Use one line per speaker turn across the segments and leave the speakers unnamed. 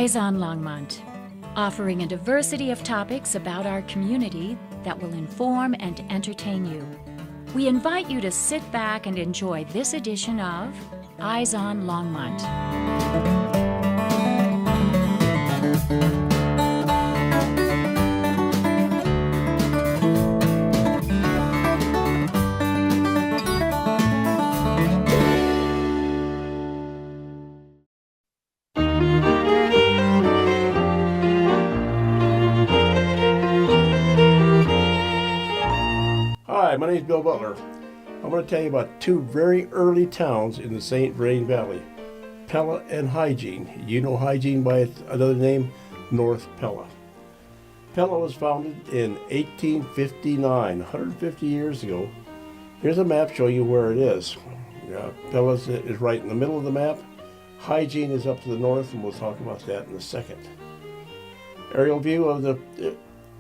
Eyes on Longmont, offering a diversity of topics about our community that will inform and entertain you. We invite you to sit back and enjoy this edition of Eyes on Longmont.
Hi, my name is Bill Butler. I'm going to tell you about two very early towns in the St. Vrain Valley, Pella and Hygiene. You know Hygiene by another name, North Pella. Pella was founded in 1859, 150 years ago. Here's a map showing you where it is. Pella is right in the middle of the map. Hygiene is up to the north, and we'll talk about that in a second. Aerial view of the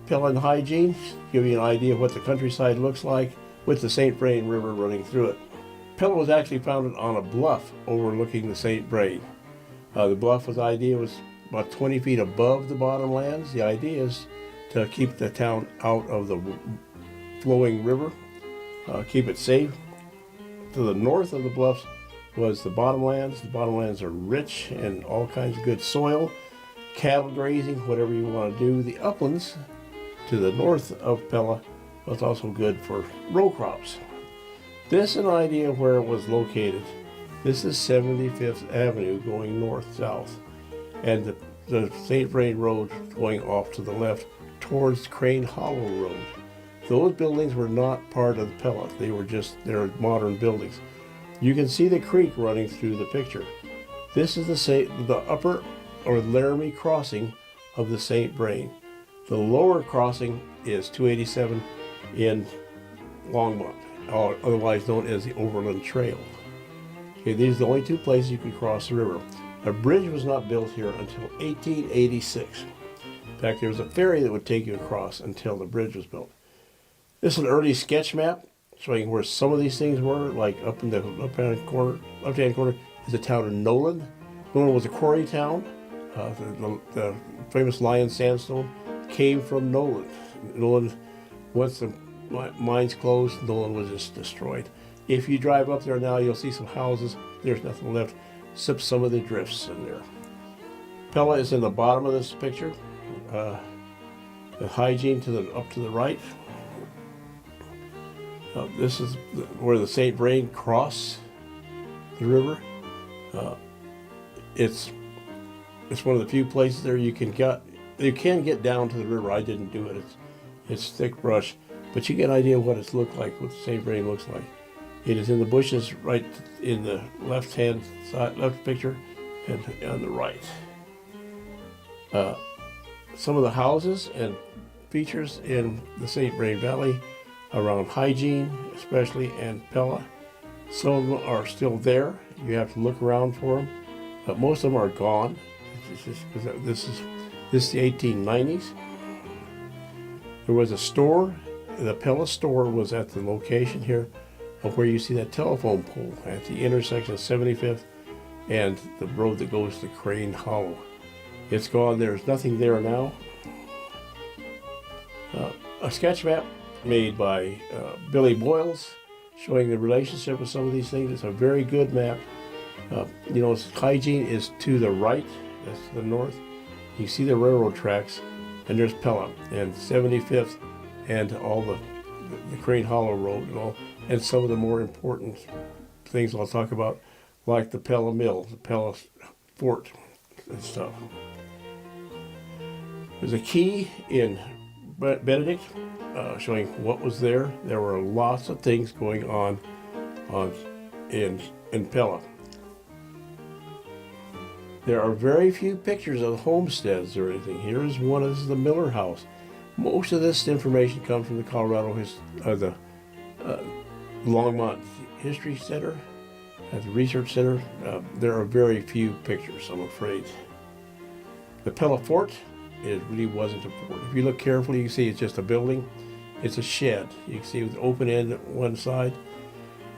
Pella and Hygiene, give you an idea of what the countryside looks like with the St. Vrain River running through it. Pella was actually founded on a bluff overlooking the St. Vrain. The bluff idea was about 20 feet above the bottomlands. The idea is to keep the town out of the flowing river, keep it safe. To the north of the bluffs was the bottomlands. The bottomlands are rich in all kinds of good soil, cattle grazing, whatever you want to do. The uplands to the north of Pella was also good for row crops. This is an idea of where it was located. This is 75th Avenue going north-south, and the St. Vrain Road going off to the left towards Crane Hollow Road. Those buildings were not part of Pella. They're modern buildings. You can see the creek running through the picture. This is the upper or Laramie crossing of the St. Vrain. The lower crossing is 287 in Longmont, otherwise known as the Overland Trail. Okay, these are the only two places you can cross the river. A bridge was not built here until 1886. In fact, there was a ferry that would take you across until the bridge was built. This is an early sketch map showing where some of these things were, like up in the left-hand corner is the town of Nolan. Nolan was a quarry town. The famous Lion sandstone came from Nolan. Nolan, once the mines closed, Nolan was just destroyed. If you drive up there now, you'll see some houses. There's nothing left except some of the drifts in there. Pella is in the bottom of this picture. The Hygiene up to the right. This is where the St. Vrain cross the river. It's one of the few places there you can get down to the river. I didn't do it. It's thick brush, but you get an idea of what it's looked like, what the St. Vrain looks like. It is in the bushes right in the left-hand side, left picture, and on the right. Some of the houses and features in the St. Vrain Valley around Hygiene, especially, and Pella. Some of them are still there. You have to look around for them, but most of them are gone. This is the 1890s. There was a store. The Pella store was at the location here of where you see that telephone pole at the intersection of 75th and the road that goes to Crane Hollow. It's gone. There's nothing there now. A sketch map made by Billy Boyles showing the relationship with some of these things. It's a very good map. Hygiene is to the right. That's to the north. You see the railroad tracks, and there's Pella and 75th and all the Crane Hollow Road and some of the more important things I'll talk about, like the Pella Mill, the Pella Fort and stuff. There's a key in Benedict showing what was there. There were lots of things going on in Pella. There are very few pictures of homesteads or anything. Here is one. This is the Miller House. Most of this information comes from the the Longmont History Center, at the Research Center. There are very few pictures, I'm afraid. The Pella Fort, it really wasn't a fort. If you look carefully, you can see it's just a building. It's a shed. You can see it with open end at one side.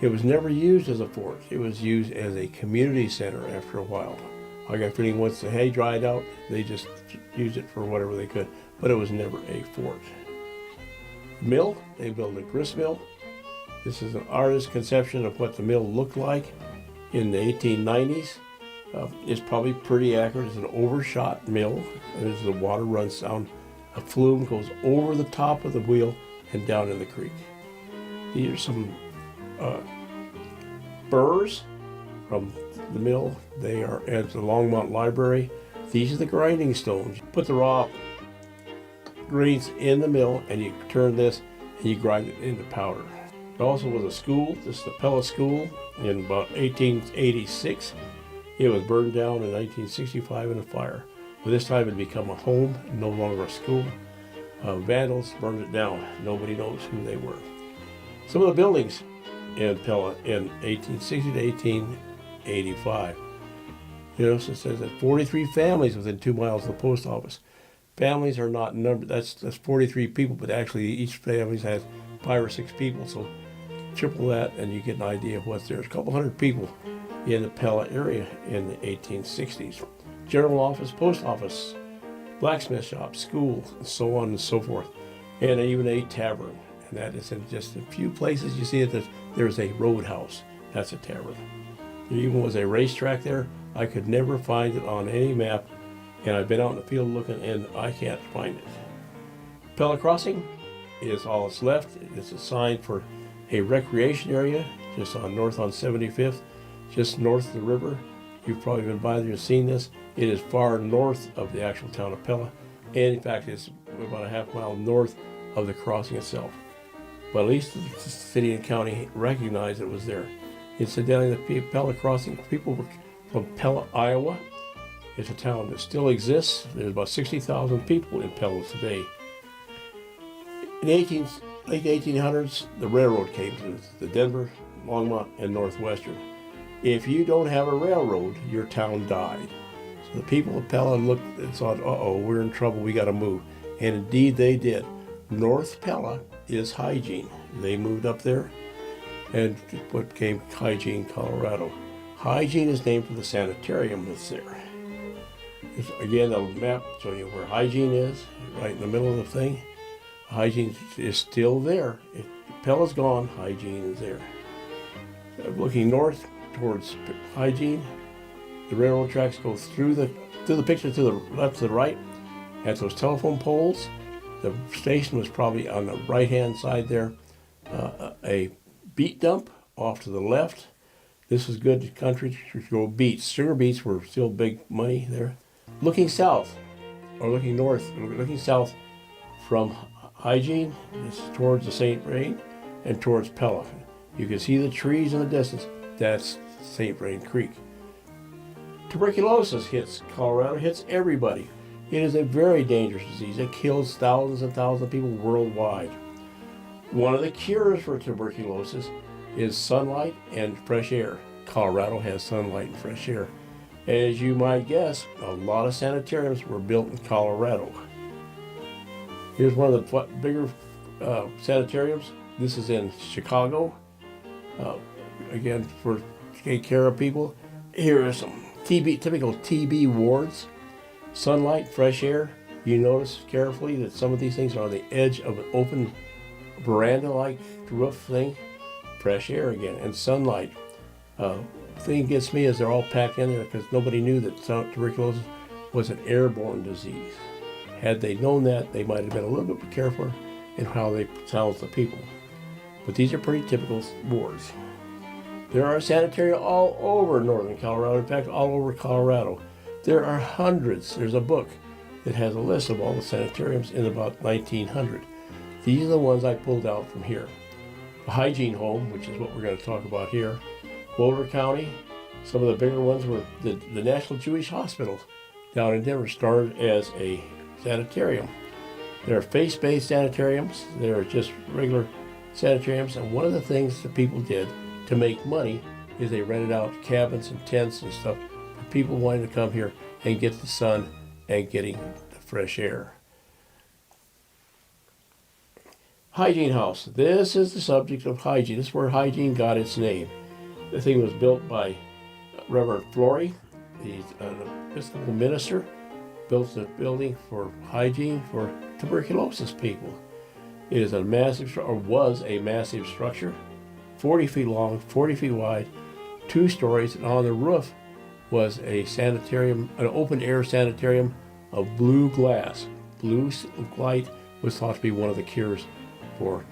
It was never used as a fort. It was used as a community center after a while. I got a feeling once the hay dried out, they just used it for whatever they could, but it was never a fort. Mill, they built a grist mill. This is an artist's conception of what the mill looked like in the 1890s. It's probably pretty accurate. It's an overshot mill, and as the water runs down, a flume goes over the top of the wheel and down in the creek. These are some burrs from the mill. They are at the Longmont Library. These are the grinding stones. You put the raw grains in the mill and you turn this and you grind it into powder. There also was a school. This is the Pella School in about 1886. It was burned down in 1965 in a fire. But this time it had become a home, no longer a school. Vandals burned it down. Nobody knows who they were. Some of the buildings in Pella in 1860 to 1885. You notice it says that 43 families within 2 miles of the post office. Families are not numbered. That's 43 people, but actually each family has 5 or 6 people. So triple that, and you get an idea of what's there. There's a couple hundred people in the Pella area in the 1860s. General office, post office, blacksmith shop, school, and so on and so forth, and even a tavern. And that is in just a few places you see it. There's a roadhouse. That's a tavern. There even was a racetrack there. I could never find it on any map, and I've been out in the field looking, and I can't find it. Pella Crossing is all that's left. It's a sign for a recreation area just north on 75th, just north of the river. You've probably been by there and seen this. It is far north of the actual town of Pella, and in fact it's about a half mile north of the crossing itself. But at least the city and county recognized it was there. Incidentally, the Pella Crossing people were from Pella, Iowa. It's a town that still exists. There's about 60,000 people in Pella today. In the late 1800s, the railroad came to the Denver, Longmont, and Northwestern. If you don't have a railroad, your town died. So the people of Pella looked and thought, uh-oh, we're in trouble, we got to move. And indeed they did. North Pella is Hygiene. They moved up there and what became Hygiene, Colorado. Hygiene is named for the sanitarium that's there. It's, again, a map showing you where Hygiene is, right in the middle of the thing. Hygiene is still there. Pella's gone, Hygiene is there. Looking north towards Hygiene, the railroad tracks go through the picture to the left to the right. At those telephone poles, the station was probably on the right-hand side there. A beet dump off to the left. This was good country to grow beets. Sugar beets were still big money there. Looking south, or looking north, looking south from Hygiene, this is towards the St. Vrain and towards Pella. You can see the trees in the distance. That's St. Vrain Creek. Tuberculosis hits Colorado, hits everybody. It is a very dangerous disease. It kills thousands and thousands of people worldwide. One of the cures for tuberculosis is sunlight and fresh air. Colorado has sunlight and fresh air. As you might guess, a lot of sanitariums were built in Colorado. Here's one of the bigger sanitariums. This is in Chicago. Again, for taking care of people. Here are some typical TB wards. Sunlight, fresh air. You notice carefully that some of these things are on the edge of an open veranda-like roof thing. Fresh air again, and sunlight. Thing gets me is they're all packed in there because nobody knew that tuberculosis was an airborne disease. Had they known that, they might have been a little bit careful in how they housed the people. But these are pretty typical wards. There are sanitariums all over northern Colorado, in fact, all over Colorado. There are hundreds. There's a book that has a list of all the sanitariums in about 1900. These are the ones I pulled out from here. The Hygiene Home, which is what we're going to talk about here. Boulder County, some of the bigger ones were the National Jewish Hospital down in Denver started as a sanitarium. There are faith-based sanitariums. There are just regular sanitariums. And one of the things that people did to make money is they rented out cabins and tents and stuff for people wanting to come here and get the sun and getting the fresh air. Hygiene House. This is the subject of hygiene. This is where hygiene got its name. The thing was built by Reverend Flory. He's an Episcopal minister, built a building for hygiene for tuberculosis people. It is a massive, or was a massive structure, 40 feet long, 40 feet wide, 2 stories, and on the roof was a sanitarium, an open air sanitarium of blue glass. Blue light was thought to be one of the cures for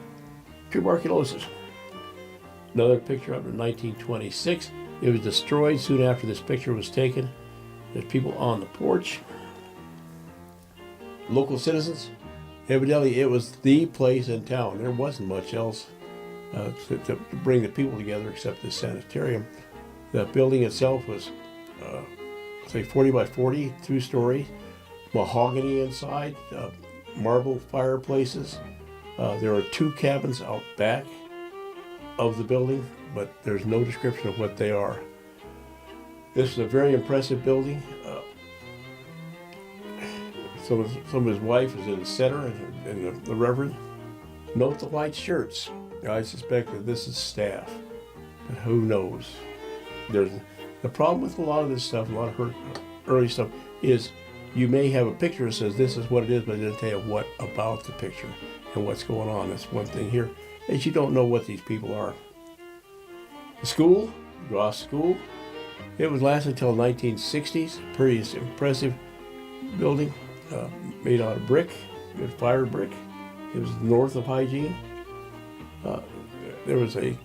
tuberculosis. Another picture up in 1926. It was destroyed soon after this picture was taken. There's people on the porch. Local citizens. Evidently, it was the place in town. There wasn't much else to bring the people together except this sanitarium. The building itself was, say, 40 by 40, 2-story, mahogany inside, marble fireplaces. There are 2 cabins out back of the building, but there's no description of what they are. This is a very impressive building. Some of his wife is in the center, and the Reverend. Note the white shirts. I suspect that this is staff, but who knows? The problem with a lot of this stuff, a lot of early stuff, is you may have a picture that says this is what it is, but it doesn't tell you what about the picture and what's going on. That's one thing here, is you don't know what these people are. The school, Ross School, it was lasted until the 1960s. Pretty impressive building, made out of brick, good fire brick. It was north of Hygiene. There was a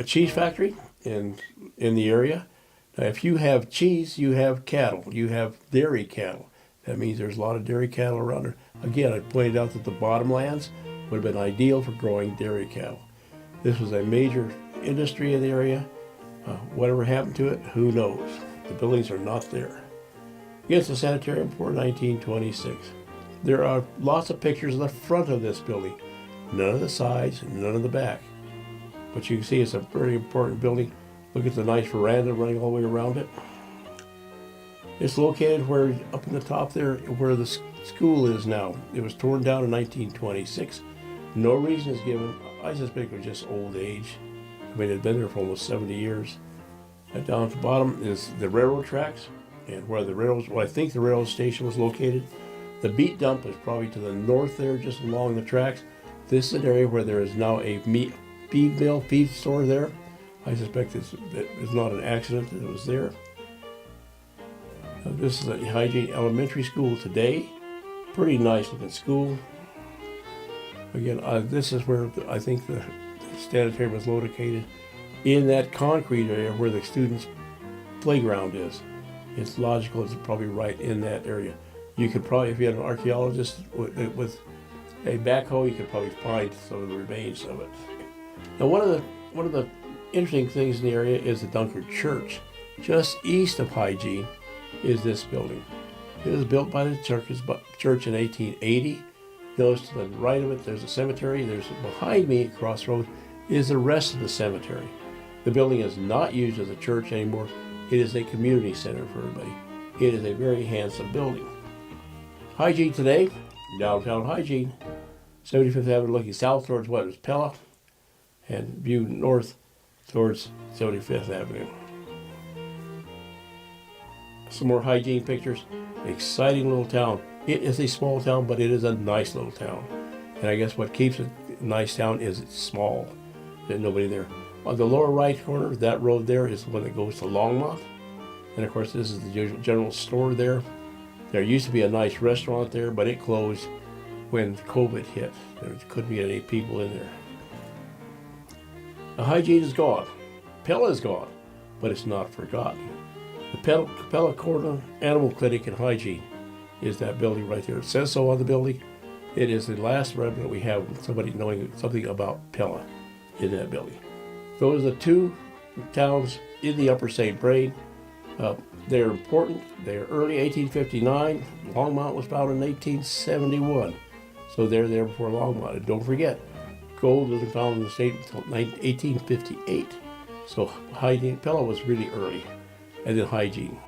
cheese factory in the area. Now, if you have cheese, you have cattle. You have dairy cattle. That means there's a lot of dairy cattle around there. Again, I pointed out that the bottomlands would have been ideal for growing dairy cattle. This was a major industry in the area. Whatever happened to it, who knows? The buildings are not there. Against the sanitarium for 1926. There are lots of pictures of the front of this building. None of the sides, none of the back. But you can see it's a very important building. Look at the nice veranda running all the way around it. It's located up in the top there where the school is now. It was torn down in 1926. No reason is given. I suspect it was just old age. I mean, it had been there for almost 70 years. And down at the bottom is the railroad tracks, and where I think the railroad station was located. The beet dump is probably to the north there, just along the tracks. This is an area where there is now a feed store there. I suspect it's not an accident that it was there. This is a Hygiene Elementary School today. Pretty nice looking school. Again, this is where I think the sanitarium was located, in that concrete area where the students' playground is. It's logical it's probably right in that area. You could probably, if you had an archaeologist with a backhoe, you could probably find some of the remains of it. Now, one of the interesting things in the area is the Dunkard Church. Just east of Hygiene is this building. It was built by the church in 1880. Notice to the right of it, there's a cemetery. Behind me, across the road, is the rest of the cemetery. The building is not used as a church anymore. It is a community center for everybody. It is a very handsome building. Hygiene today, downtown Hygiene, 75th Avenue looking south towards what is Pella, and view north towards 75th Avenue. Some more Hygiene pictures. Exciting little town. It is a small town, but it is a nice little town. And I guess what keeps it a nice town is it's small. There's nobody there. On the lower right corner, that road there is the one that goes to Longmont. And of course, this is the general store there. There used to be a nice restaurant there, but it closed when COVID hit. There couldn't be any people in there. The Hygiene is gone. Pella is gone, but it's not forgotten. The Pella Corner Animal Clinic and Hygiene is that building right there. It says so on the building. It is the last remnant we have of somebody knowing something about Pella in that building. Those are the 2 towns in the Upper St. Vrain. They're important. They're early 1859. Longmont was founded in 1871. So they're there before Longmont. And don't forget, gold wasn't found in the state until 1858. So Pella was really early. And then Hygiene.